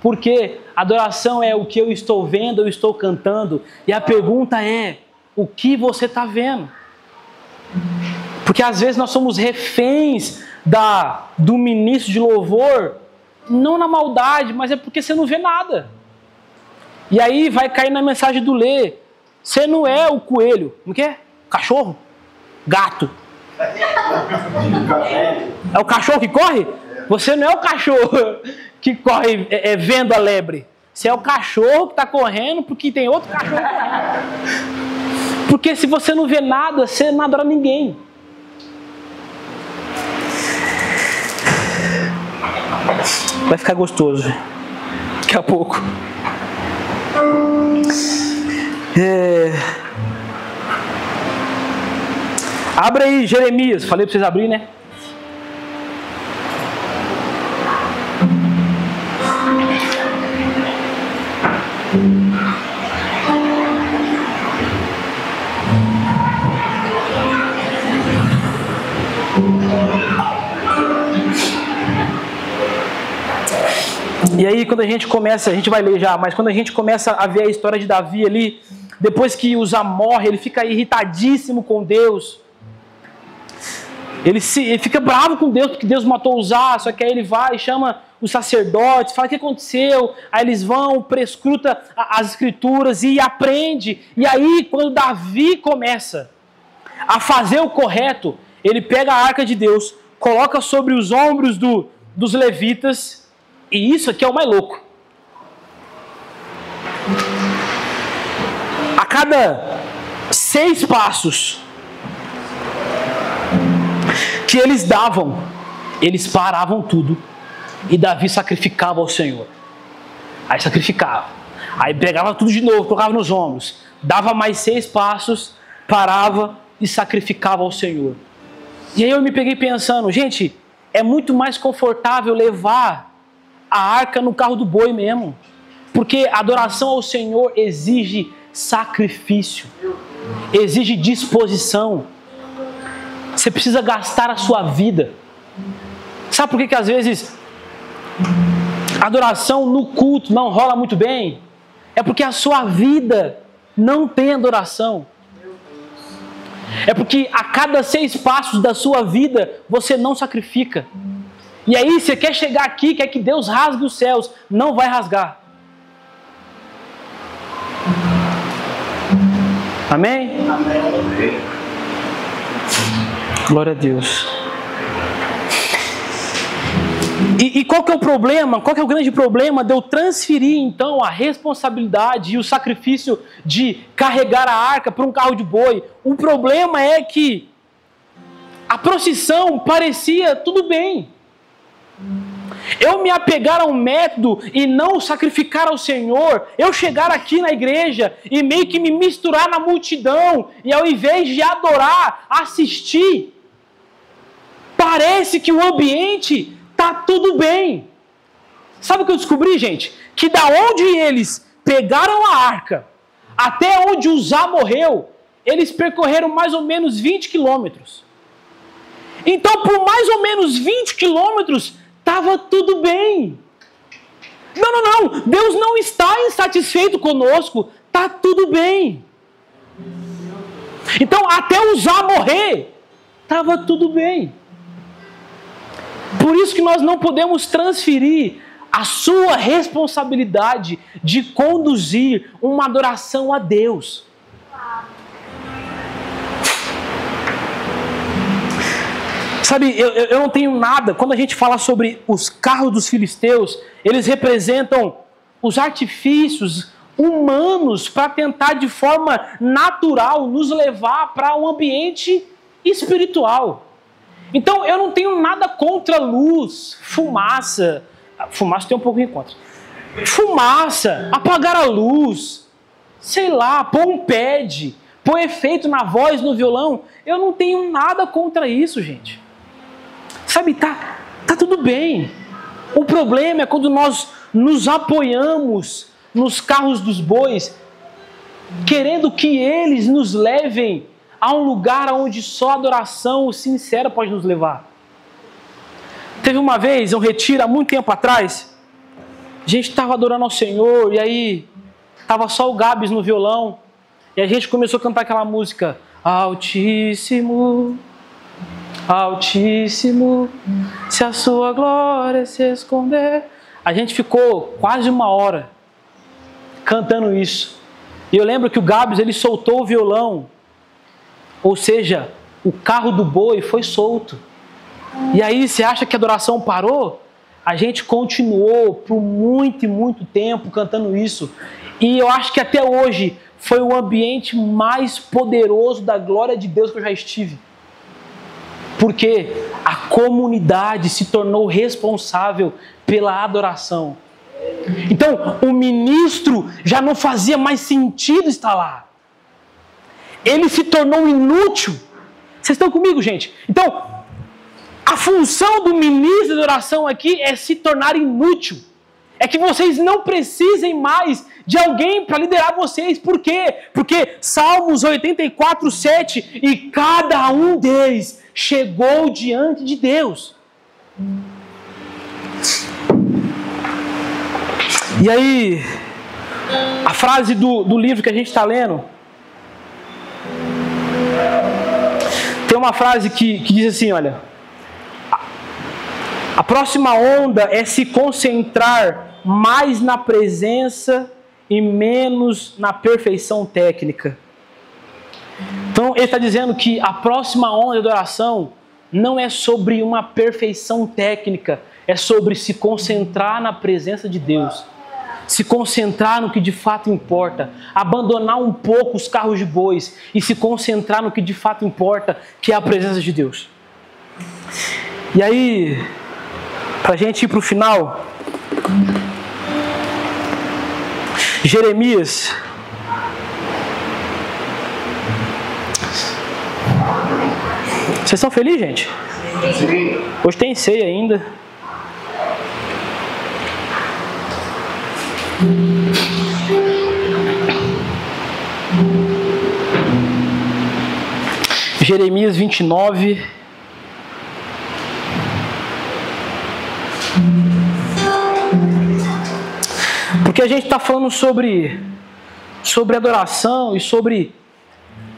Porque adoração é o que eu estou vendo, eu estou cantando. E a pergunta é: o que você está vendo? Porque às vezes nós somos reféns do ministro de louvor, não na maldade, mas é porque você não vê nada. E aí vai cair na mensagem do Lê: você não é o coelho, não é? Cachorro. Gato. É o cachorro que corre? Você não é o cachorro que corre vendo a lebre. Você é o cachorro que está correndo porque tem outro cachorro correndo. Porque se você não vê nada, você não adora ninguém. Vai ficar gostoso daqui a pouco. Abre aí Jeremias. Falei para vocês abrir, né? E aí quando a gente começa, a gente vai ler já, mas quando a gente começa a ver a história de Davi ali, depois que Uzá morre, ele fica irritadíssimo com Deus. Ele fica bravo com Deus, porque Deus matou Uzá, só que aí ele vai e chama os sacerdotes, fala o que aconteceu, aí eles vão, prescruta as escrituras e aprende. E aí quando Davi começa a fazer o correto, ele pega a arca de Deus, coloca sobre os ombros dos levitas. E isso aqui é o mais louco. A cada 6 passos que eles davam, eles paravam tudo e Davi sacrificava ao Senhor. Aí sacrificava. Aí pegava tudo de novo, colocava nos ombros. Dava mais 6 passos, parava e sacrificava ao Senhor. E aí eu me peguei pensando, gente, é muito mais confortável levar a arca no carro do boi mesmo. Porque a adoração ao Senhor exige sacrifício, exige disposição. Você precisa gastar a sua vida. Sabe por que às vezes a adoração no culto não rola muito bem? É porque a sua vida não tem adoração. É porque a cada 6 passos da sua vida você não sacrifica. E aí você quer chegar aqui, quer que Deus rasgue os céus. Não vai rasgar. Amém? Amém. Glória a Deus. E qual que é o problema? Qual que é o grande problema de eu transferir então a responsabilidade e o sacrifício de carregar a arca para um carro de boi? O problema é que a procissão parecia tudo bem. Eu me apegar a um método e não sacrificar ao Senhor, eu chegar aqui na igreja e meio que me misturar na multidão e ao invés de adorar, assistir, parece que o ambiente está tudo bem. Sabe o que eu descobri, gente? Que da onde eles pegaram a arca até onde Uzá morreu, eles percorreram mais ou menos 20 quilômetros. Então, por mais ou menos 20 quilômetros, estava tudo bem. Não. Deus não está insatisfeito conosco. Está tudo bem. Então, até Uzá morrer, estava tudo bem. Por isso que nós não podemos transferir a sua responsabilidade de conduzir uma adoração a Deus. Sabe, eu não tenho nada. Quando a gente fala sobre os carros dos filisteus, eles representam os artifícios humanos para tentar de forma natural nos levar para um ambiente espiritual. Então eu não tenho nada contra luz, fumaça. Fumaça tem um pouco em contra. Fumaça, apagar a luz, sei lá, pôr um pad, pôr efeito na voz, no violão. Eu não tenho nada contra isso, gente. Sabe, tá tudo bem. O problema é quando nós nos apoiamos nos carros dos bois, querendo que eles nos levem a um lugar onde só a adoração sincera pode nos levar. Teve uma vez, um retiro há muito tempo atrás, a gente estava adorando ao Senhor, e aí estava só o Gabs no violão, e a gente começou a cantar aquela música, Altíssimo, Altíssimo, se a sua glória se esconder. A gente ficou quase 1 hora cantando isso. E eu lembro que o Gabs, ele soltou o violão, ou seja, o carro do boi foi solto. E aí você acha que a adoração parou? A gente continuou por muito e muito tempo cantando isso. E eu acho que até hoje foi o ambiente mais poderoso da glória de Deus que eu já estive. Porque a comunidade se tornou responsável pela adoração. Então, o ministro já não fazia mais sentido estar lá. Ele se tornou inútil. Vocês estão comigo, gente? Então, a função do ministro de adoração aqui é se tornar inútil. É que vocês não precisem mais de alguém para liderar vocês. Por quê? Porque Salmos 84, 7, e cada um deles chegou diante de Deus. E aí, a frase do livro que a gente está lendo, tem uma frase que diz assim, olha: a próxima onda é se concentrar mais na presença e menos na perfeição técnica. Então ele está dizendo que a próxima onda de adoração não é sobre uma perfeição técnica, é sobre se concentrar na presença de Deus. Se concentrar no que de fato importa, abandonar um pouco os carros de bois e se concentrar no que de fato importa, que é a presença de Deus. E aí, para a gente ir para o final, Jeremias, vocês estão felizes, gente? Sim. Hoje tem ceia ainda. Jeremias 29. Porque a gente está falando sobre adoração e sobre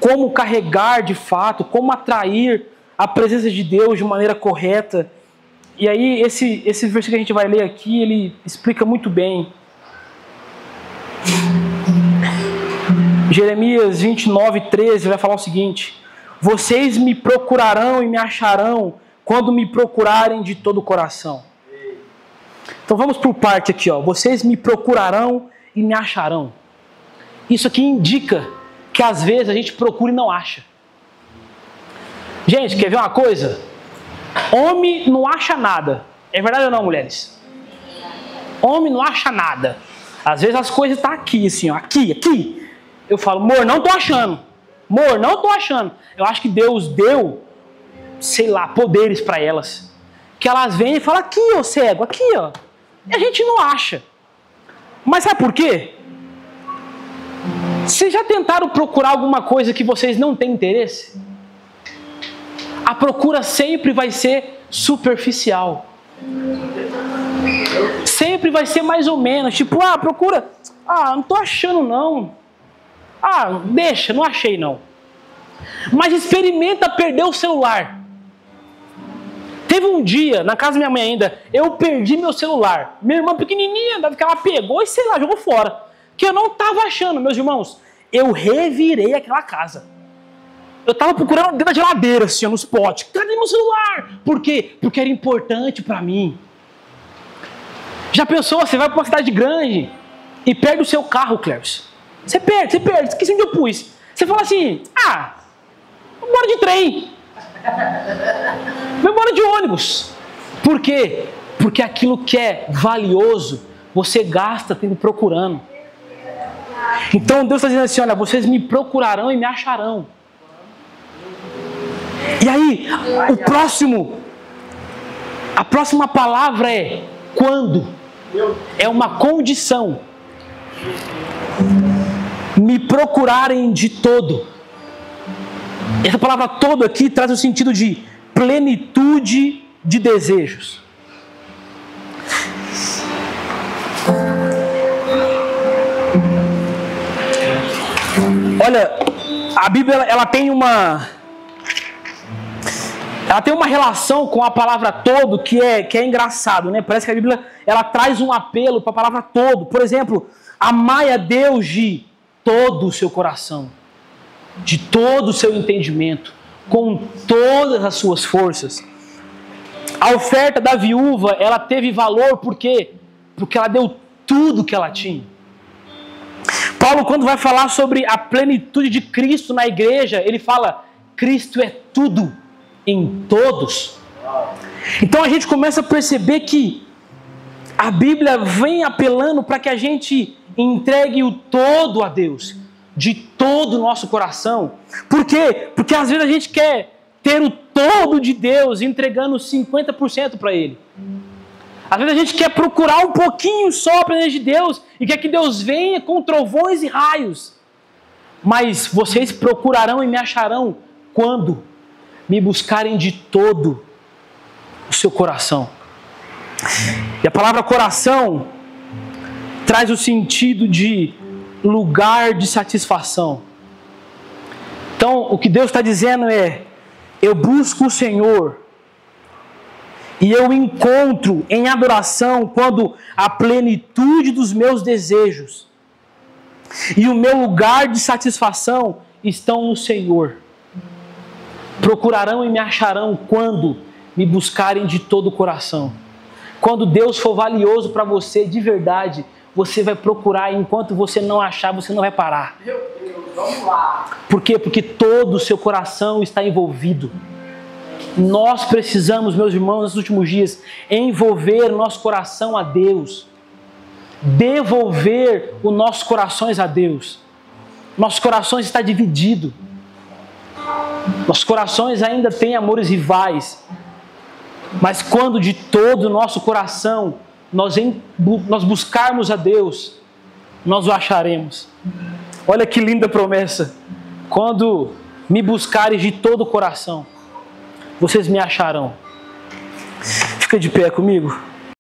como carregar de fato, como atrair a presença de Deus de maneira correta. E aí esse versículo que a gente vai ler aqui, ele explica muito bem. Jeremias 29, 13 vai falar o seguinte: vocês me procurarão e me acharão quando me procurarem de todo o coração. Então vamos por parte aqui, ó. Vocês me procurarão e me acharão. Isso aqui indica que às vezes a gente procura e não acha. Gente, quer ver uma coisa? Homem não acha nada. É verdade ou não, mulheres? Homem não acha nada. Às vezes as coisas estão aqui, assim, ó, aqui. Eu falo, amor, não tô achando. Amor, não tô achando. Eu acho que Deus deu, sei lá, poderes para elas. Que elas vêm e falam, aqui, ó, cego, aqui, ó. E a gente não acha. Mas sabe por quê? Vocês já tentaram procurar alguma coisa que vocês não têm interesse? A procura sempre vai ser superficial. Sempre vai ser mais ou menos. Tipo, procura. Não tô achando não. Deixa, não achei não. Mas experimenta perder o celular. Teve um dia, na casa da minha mãe ainda, eu perdi meu celular. Minha irmã pequenininha, que ela pegou e sei lá, jogou fora. Que eu não estava achando, meus irmãos. Eu revirei aquela casa. Eu estava procurando dentro da geladeira, assim, nos potes. Cadê meu celular? Por quê? Porque era importante para mim. Já pensou, você vai para uma cidade grande e perde o seu carro, Cleves. Você perde. Esqueci onde eu pus. Você fala assim, vou embora de trem. Vou embora de ônibus. Por quê? Porque aquilo que é valioso, você gasta tendo procurando. Então Deus está dizendo assim, olha, vocês me procurarão e me acharão. E aí, a próxima palavra é quando. É uma condição. Me procurarem de todo. Essa palavra todo aqui traz o sentido de plenitude de desejos. Olha, a Bíblia ela tem uma relação com a palavra todo que é engraçado, né? Parece que a Bíblia ela traz um apelo para a palavra todo. Por exemplo, amai a Deus de todo o seu coração, de todo o seu entendimento. com todas as suas forças. A oferta da viúva, ela teve valor por quê? Porque ela deu tudo que ela tinha. Paulo, quando vai falar sobre a plenitude de Cristo na igreja, ele fala: Cristo é tudo em todos. Então a gente começa a perceber que a Bíblia vem apelando para que a gente entregue o todo a Deus, de todo o nosso coração. Por quê? Porque às vezes a gente quer ter o todo de Deus entregando 50% para Ele. Às vezes a gente quer procurar um pouquinho só a presença de Deus e quer que Deus venha com trovões e raios. Mas vocês procurarão e me acharão quando me buscarem de todo o seu coração. E a palavra coração traz o sentido de lugar de satisfação. Então, o que Deus está dizendo é: eu busco o Senhor e eu encontro em adoração quando a plenitude dos meus desejos e o meu lugar de satisfação estão no Senhor. Procurarão e me acharão quando me buscarem de todo o coração. Quando Deus for valioso para você de verdade, você vai procurar, e enquanto você não achar, você não vai parar. Meu Deus, vamos lá. Por quê? Porque todo o seu coração está envolvido. Nós precisamos, meus irmãos, nesses últimos dias, envolver nosso coração a Deus. Devolver os nossos corações a Deus. Nossos corações estão divididos. Nossos corações ainda têm amores rivais. Mas quando de todo o nosso coração nós buscarmos a Deus, nós o acharemos. Olha que linda promessa. Quando me buscarem de todo o coração, vocês me acharão. Fica de pé comigo.